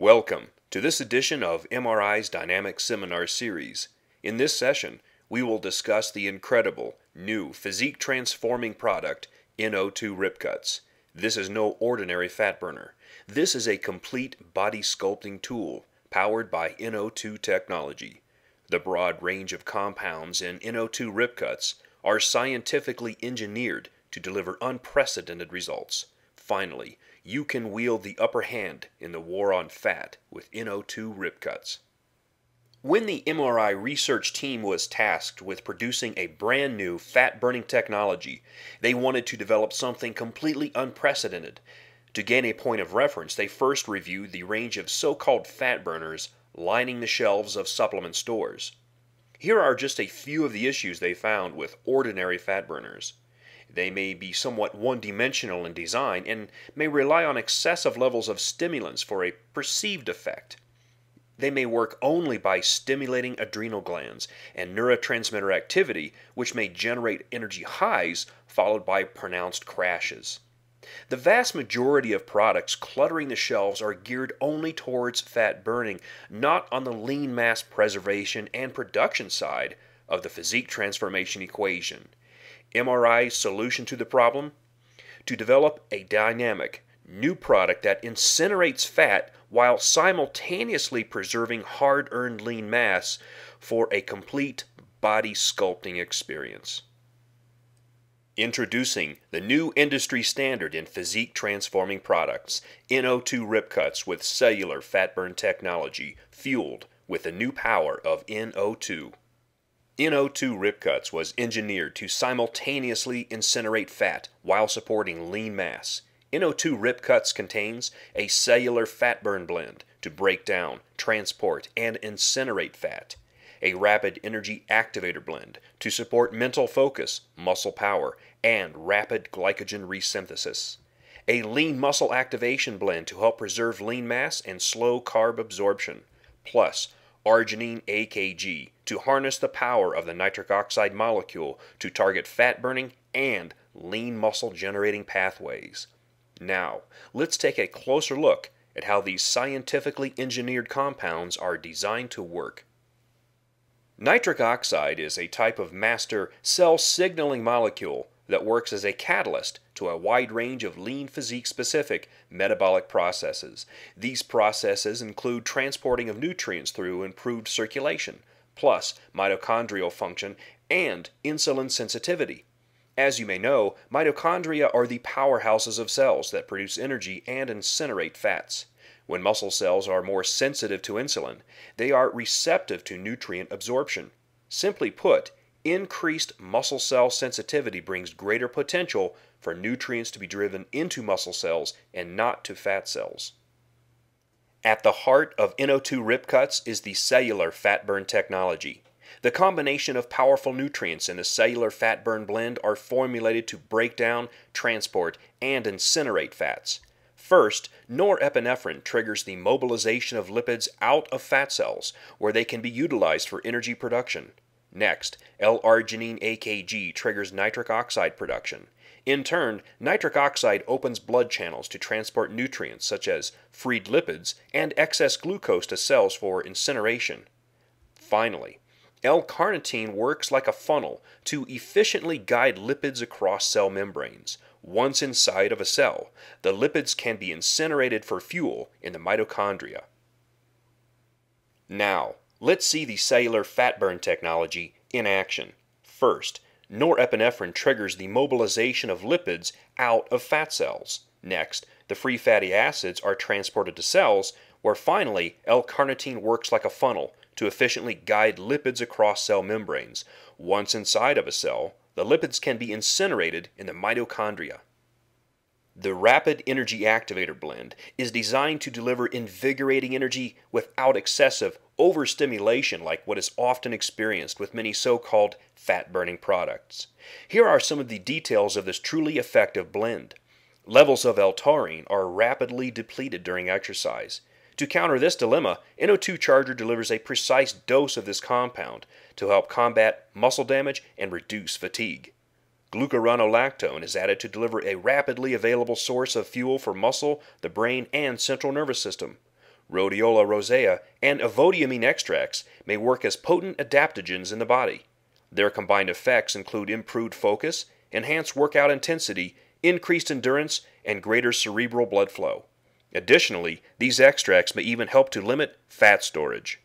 Welcome to this edition of MRI's Dynamic Seminar Series. In this session, we will discuss the incredible new physique-transforming product, NO2 RIPCUTS. This is no ordinary fat burner. This is a complete body sculpting tool powered by NO2 technology. The broad range of compounds in NO2 RIPCUTS are scientifically engineered to deliver unprecedented results. Finally, you can wield the upper hand in the war on fat with NO2 RIPCUTS. When the MRI research team was tasked with producing a brand new fat-burning technology, they wanted to develop something completely unprecedented. To gain a point of reference, they first reviewed the range of so-called fat burners lining the shelves of supplement stores. Here are just a few of the issues they found with ordinary fat burners. They may be somewhat one-dimensional in design and may rely on excessive levels of stimulants for a perceived effect. They may work only by stimulating adrenal glands and neurotransmitter activity, which may generate energy highs followed by pronounced crashes. The vast majority of products cluttering the shelves are geared only towards fat burning, not on the lean mass preservation and production side of the physique transformation equation. MRI's solution to the problem? To develop a dynamic, new product that incinerates fat while simultaneously preserving hard-earned lean mass for a complete body sculpting experience. Introducing the new industry standard in physique transforming products, NO2 RIPCUTS with cellular fat burn technology fueled with the new power of NO2. NO2 RIPCUTS was engineered to simultaneously incinerate fat while supporting lean mass. NO2 RIPCUTS contains a cellular fat burn blend to break down, transport, and incinerate fat, a rapid energy activator blend to support mental focus, muscle power, and rapid glycogen resynthesis, a lean muscle activation blend to help preserve lean mass and slow carb absorption, plus arginine AKG to harness the power of the nitric oxide molecule to target fat burning and lean muscle generating pathways. Now, let's take a closer look at how these scientifically engineered compounds are designed to work. Nitric oxide is a type of master cell signaling molecule that works as a catalyst to a wide range of lean physique-specific metabolic processes. These processes include transporting of nutrients through improved circulation, plus mitochondrial function and insulin sensitivity. As you may know, mitochondria are the powerhouses of cells that produce energy and incinerate fats. When muscle cells are more sensitive to insulin, they are receptive to nutrient absorption. Simply put, increased muscle cell sensitivity brings greater potential for nutrients to be driven into muscle cells and not to fat cells. At the heart of NO2 RIPCUTS is the cellular fat burn technology. The combination of powerful nutrients in the cellular fat burn blend are formulated to break down, transport, and incinerate fats. First, norepinephrine triggers the mobilization of lipids out of fat cells, where they can be utilized for energy production. Next, L-arginine AKG triggers nitric oxide production. In turn, nitric oxide opens blood channels to transport nutrients such as freed lipids and excess glucose to cells for incineration. Finally, L-carnitine works like a funnel to efficiently guide lipids across cell membranes. Once inside of a cell, the lipids can be incinerated for fuel in the mitochondria. Now, let's see the cellular fat burn technology in action. First, norepinephrine triggers the mobilization of lipids out of fat cells. Next, the free fatty acids are transported to cells, where finally L-carnitine works like a funnel to efficiently guide lipids across cell membranes. Once inside of a cell, the lipids can be incinerated in the mitochondria. The rapid energy activator blend is designed to deliver invigorating energy without excessive overstimulation like what is often experienced with many so-called fat-burning products. Here are some of the details of this truly effective blend. Levels of L-taurine are rapidly depleted during exercise. To counter this dilemma, NO2 Charger delivers a precise dose of this compound to help combat muscle damage and reduce fatigue. Glucuronolactone is added to deliver a rapidly available source of fuel for muscle, the brain, and central nervous system. rhodiola rosea, and avodiamine extracts may work as potent adaptogens in the body. Their combined effects include improved focus, enhanced workout intensity, increased endurance, and greater cerebral blood flow. Additionally, these extracts may even help to limit fat storage.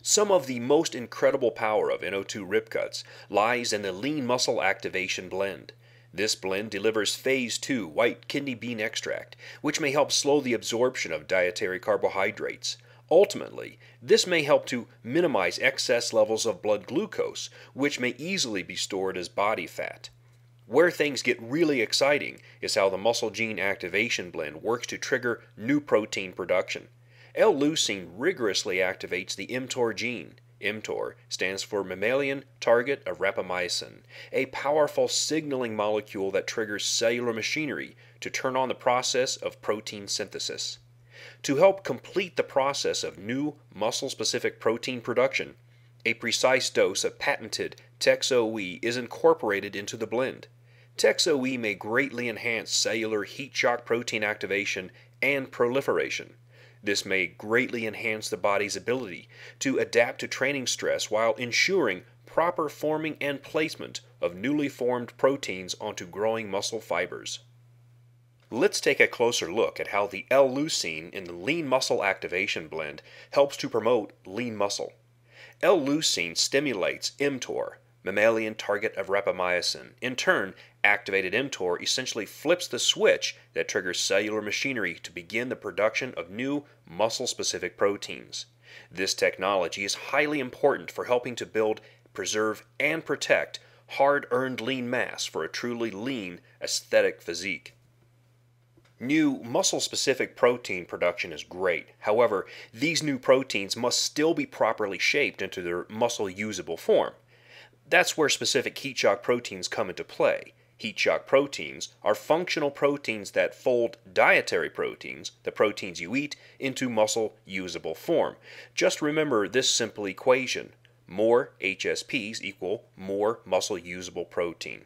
Some of the most incredible power of NO2 RIPCUTS lies in the lean muscle activation blend. This blend delivers phase 2 white kidney bean extract, which may help slow the absorption of dietary carbohydrates. Ultimately, this may help to minimize excess levels of blood glucose, which may easily be stored as body fat. Where things get really exciting is how the muscle gene activation blend works to trigger new protein production. L-leucine rigorously activates the mTOR gene. mTOR stands for mammalian target of rapamycin, a powerful signaling molecule that triggers cellular machinery to turn on the process of protein synthesis. To help complete the process of new muscle-specific protein production, a precise dose of patented TexOE is incorporated into the blend. TexOE may greatly enhance cellular heat shock protein activation and proliferation. This may greatly enhance the body's ability to adapt to training stress while ensuring proper forming and placement of newly formed proteins onto growing muscle fibers. Let's take a closer look at how the L-leucine in the lean muscle activation blend helps to promote lean muscle. L-leucine stimulates mTOR, mammalian target of rapamycin. In turn, activated mTOR essentially flips the switch that triggers cellular machinery to begin the production of new muscle-specific proteins. This technology is highly important for helping to build, preserve, and protect hard-earned lean mass for a truly lean, aesthetic physique. New muscle-specific protein production is great. However, these new proteins must still be properly shaped into their muscle-usable form. That's where specific heat shock proteins come into play. Heat shock proteins are functional proteins that fold dietary proteins, the proteins you eat, into muscle-usable form. Just remember this simple equation. More HSPs equal more muscle-usable protein.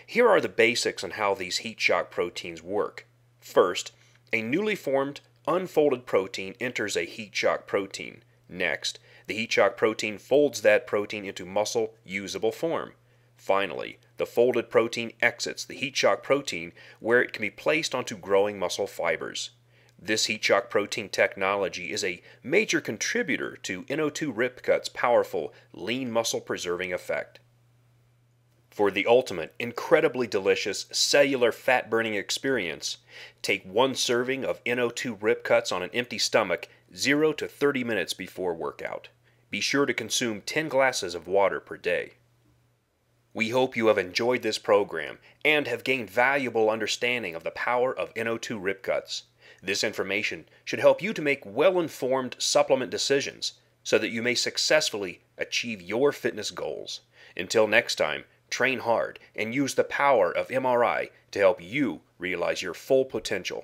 Here are the basics on how these heat shock proteins work. First, a newly formed, unfolded protein enters a heat shock protein. Next, the heat shock protein folds that protein into muscle-usable form. Finally, the folded protein exits the heat shock protein where it can be placed onto growing muscle fibers. This heat shock protein technology is a major contributor to NO2 RIPCUTS' powerful lean muscle preserving effect. For the ultimate, incredibly delicious cellular fat burning experience, take 1 serving of NO2 RIPCUTS on an empty stomach 0 to 30 minutes before workout. Be sure to consume 10 glasses of water per day. We hope you have enjoyed this program and have gained valuable understanding of the power of NO2 RIPCUTS. This information should help you to make well-informed supplement decisions so that you may successfully achieve your fitness goals. Until next time, train hard and use the power of MRI to help you realize your full potential.